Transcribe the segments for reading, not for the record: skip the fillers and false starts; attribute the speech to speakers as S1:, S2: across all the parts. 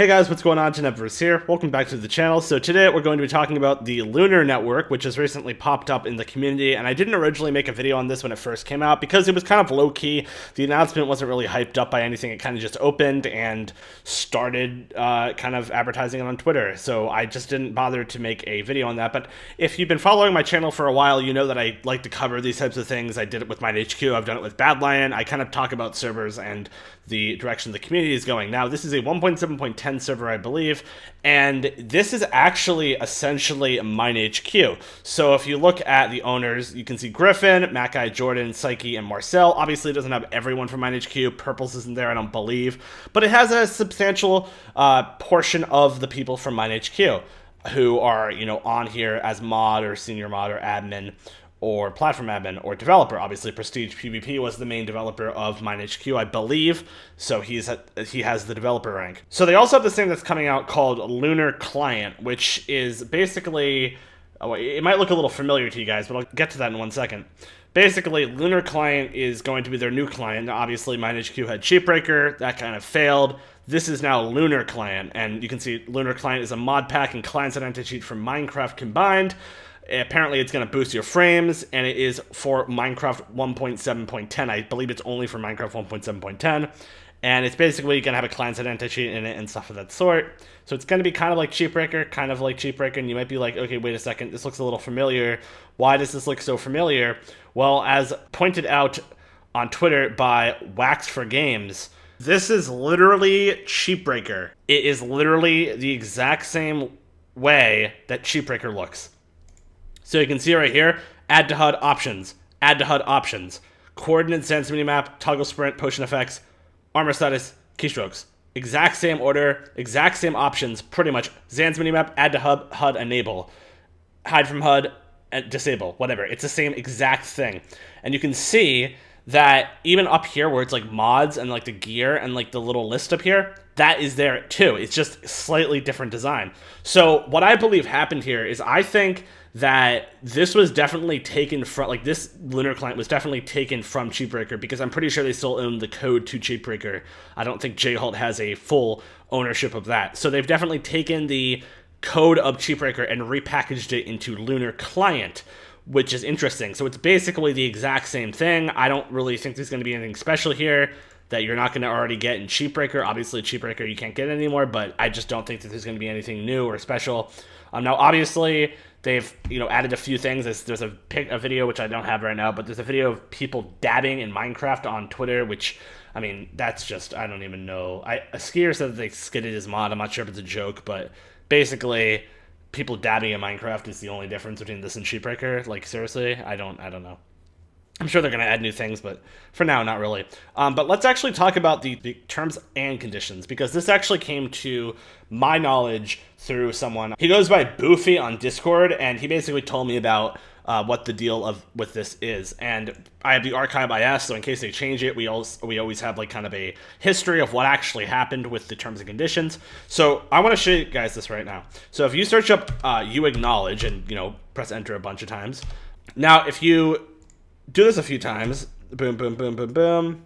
S1: Hey guys, what's going on? Genevers here. Welcome back to the channel. So today we're going to be talking about the Lunar network, which has recently popped up in the community, and I didn't originally make a video on this when it first came out because it was kind of low-key. The announcement wasn't really hyped up by anything. It kind of just opened and started kind of advertising it on Twitter, so I just didn't bother to make a video on that. But if you've been following my channel for a while, you know that I like to cover these types of things. I did it with MineHQ, I've done it with Badlion. I kind of talk about servers and the direction the community is going. Now, this is a 1.7.10 server, I believe, and this is actually essentially MineHQ. So if you look at the owners, you can see Griffin, Mackay, Jordan, Psyche, and Marcel. Obviously, it doesn't have everyone from MineHQ. Purples isn't there, I don't believe, but it has a substantial portion of the people from MineHQ who are, on here as mod or senior mod or admin or platform admin or developer. Obviously, Prestige PvP was the main developer of MineHQ, I believe, so he has the developer rank. So they also have this thing that's coming out called Lunar Client, which is basically, it might look a little familiar to you guys, but I'll get to that in 1 second. Basically, Lunar Client is going to be their new client. Now, obviously, MineHQ had Cheatbreaker, that kind of failed. This is now Lunar Client, and you can see Lunar Client is a mod pack and client identity sheet from Minecraft combined. Apparently, it's going to boost your frames, and it is for Minecraft 1.7.10. I believe it's only for Minecraft 1.7.10, and it's basically going to have a client identity in it and stuff of that sort. So it's going to be kind of like Cheatbreaker, and you might be like, okay, wait a second, this looks a little familiar. Why does this look so familiar? Well, as pointed out on Twitter by Wax4Games, this is literally Cheatbreaker. It is literally the exact same way that Cheatbreaker looks. So you can see right here, add to HUD options, coordinate sense minimap, toggle sprint, potion effects, armor status, keystrokes. Exact same order, exact same options, pretty much. Zan's minimap, add to HUD, enable. Hide from HUD, disable, whatever. It's the same exact thing. And you can see that even up here where it's like mods and like the gear and like the little list up here, that is there too. It's just slightly different design. So what I believe happened here is I think that this was definitely taken from, like, this Lunar Client was definitely taken from Cheatbreaker, because I'm pretty sure they still own the code to Cheatbreaker. I don't think J-Halt has a full ownership of that. So they've definitely taken the code of Cheatbreaker and repackaged it into Lunar Client, which is interesting. So it's basically the exact same thing. I don't really think there's going to be anything special here that you're not going to already get in Cheatbreaker. Obviously, Cheatbreaker you can't get anymore, but I just don't think that there's going to be anything new or special. Now, obviously, they've added a few things. There's a video, which I don't have right now, but there's a video of people dabbing in Minecraft on Twitter, which, I mean, that's just, I don't even know. A skier said that they skidded his mod. I'm not sure if it's a joke, but basically, people dabbing in Minecraft is the only difference between this and Cheatbreaker. Like, seriously, I don't know. I'm sure they're going to add new things, but for now, not really. But let's actually talk about the terms and conditions, because this actually came to my knowledge through someone. He goes by Boofy on Discord, and he basically told me about what the deal with this is. And I have the archive IS, so in case they change it, we always have like kind of a history of what actually happened with the terms and conditions. So I want to show you guys this right now. So if you search up you acknowledge and press enter a bunch of times. Now if you do this a few times, boom, boom, boom, boom, boom.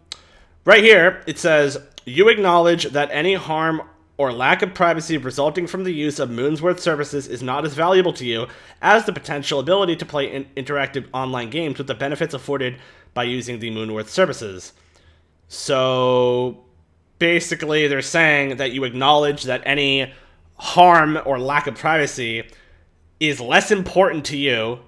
S1: Right here, it says, you acknowledge that any harm or lack of privacy resulting from the use of Moonsworth services is not as valuable to you as the potential ability to play interactive online games with the benefits afforded by using the Moonworth services. So basically, they're saying that you acknowledge that any harm or lack of privacy is less important to you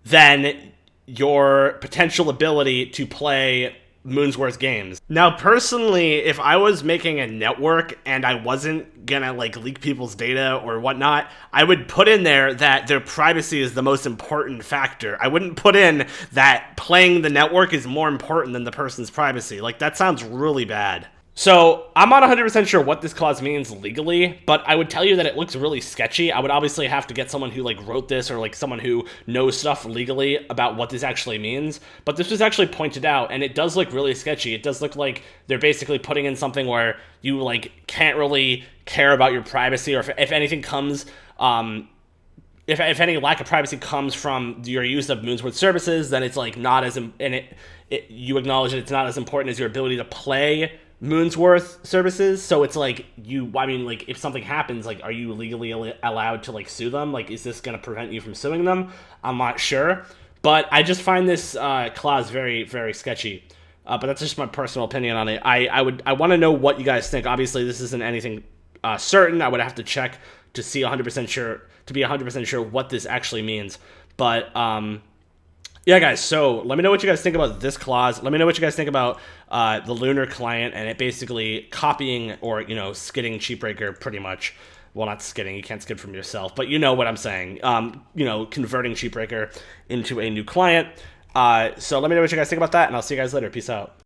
S1: than your potential ability to play Moonsworth games. Now, personally, if I was making a network and I wasn't gonna like leak people's data or whatnot, I would put in there that their privacy is the most important factor. I wouldn't put in that playing the network is more important than the person's privacy. Like, that sounds really bad. So, I'm not 100% sure what this clause means legally, but I would tell you that it looks really sketchy. I would obviously have to get someone who like wrote this, or like someone who knows stuff legally about what this actually means. But this was actually pointed out, and it does look really sketchy. It does look like they're basically putting in something where you like can't really care about your privacy, or if anything comes, if any lack of privacy comes from your use of Moonsworth services, then it's like not as, you acknowledge that it's not as important as your ability to play moon's worth services. So it's like I mean, like if something happens, like are you legally allowed to like sue them? Like is this going to prevent you from suing them? I'm not sure, but I just find this clause very very sketchy. But that's just my personal opinion on it. I want to know what you guys think. Obviously, this isn't anything certain. I would have to check to see 100% sure to be 100% sure what this actually means. But yeah, guys. So let me know what you guys think about this clause. Let me know what you guys think about the Lunar client and it basically copying or skidding Cheapbreaker pretty much. Well, not skidding. You can't skid from yourself, but you know what I'm saying. Converting Cheapbreaker into a new client. So let me know what you guys think about that, and I'll see you guys later. Peace out.